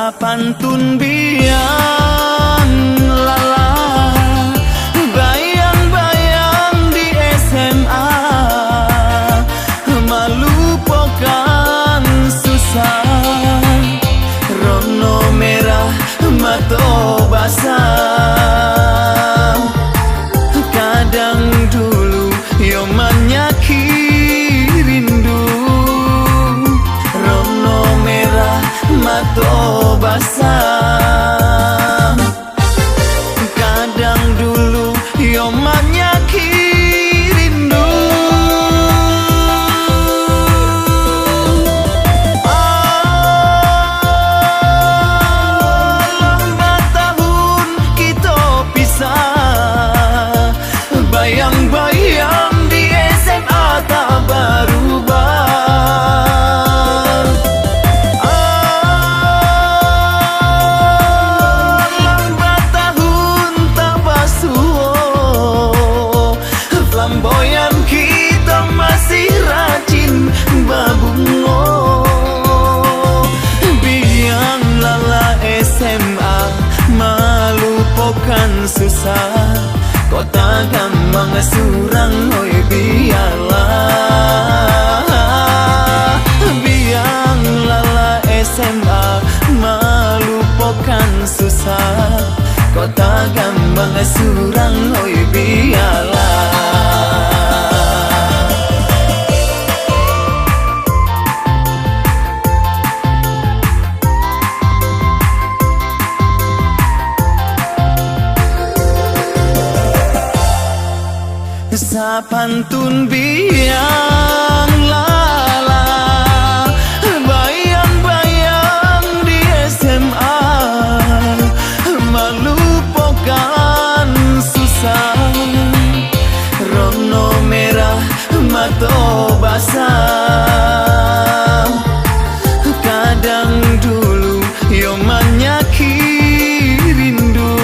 Sapantun Bianglala, bayang-bayang di SMA, melupakan susah, rono merah mato basah. Kadang dulu yo menyaki rindu, rono merah mato basah. Kadang dulu yo menyaki rindu. Lambat tahun kita pisah, bayang-bayang di SMA tak berubah. Lambat tahun tak basuh, flamboyan kita masih rajin babungo. Bianglala SMA, melupakan susah, kota gampang surang oi biarlah. Bianglala SMA, melupakan susah, kota gampang surang oi biarlah. Sapantun Bianglala, bayang-bayang di SMA, melupakan susah, rono merah mato basah. Kadang dulu yo menyaki rindu,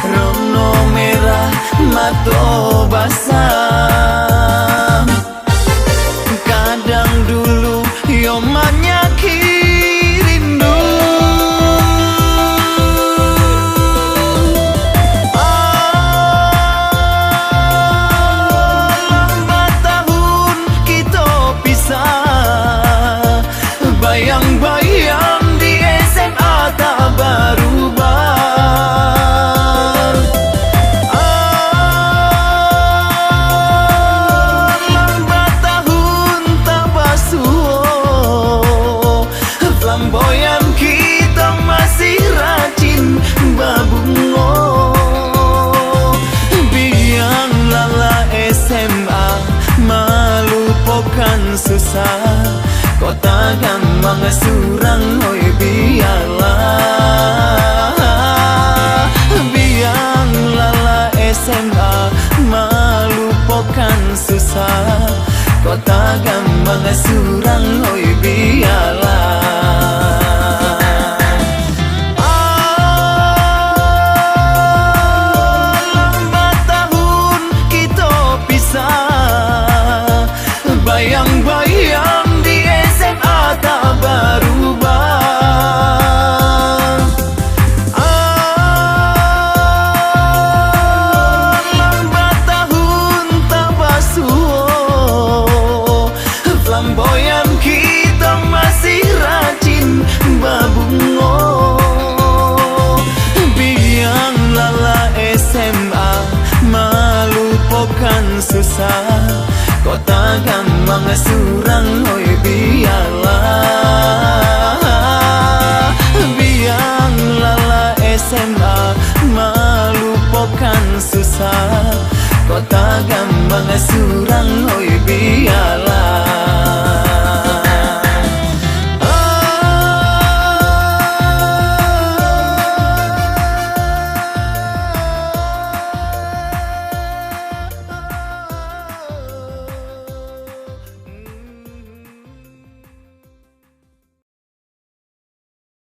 rono merah mato basah. Kadang dulu yo menyaki rindu. Lambat tahun kita pisah, bayang-bayang di SMA tak berubah. Flamboyan kita masih rajin babungo. Bianglala SMA, melupakan susah, kota gampang surang oi biarlah. Bianglala SMA, melupakan susah, kota gampang surang oi biarlah. Lambat tahun kita pisah, bayang-bayang di SMA tak berubah. Lambat tahun tak basuh, flamboyan kita masih rajin babungo. Bianglala SMA, melupakan susah, kota gampang surang oi biarlah. Bianglala SMA, melupakan susah, kota gampang surang oi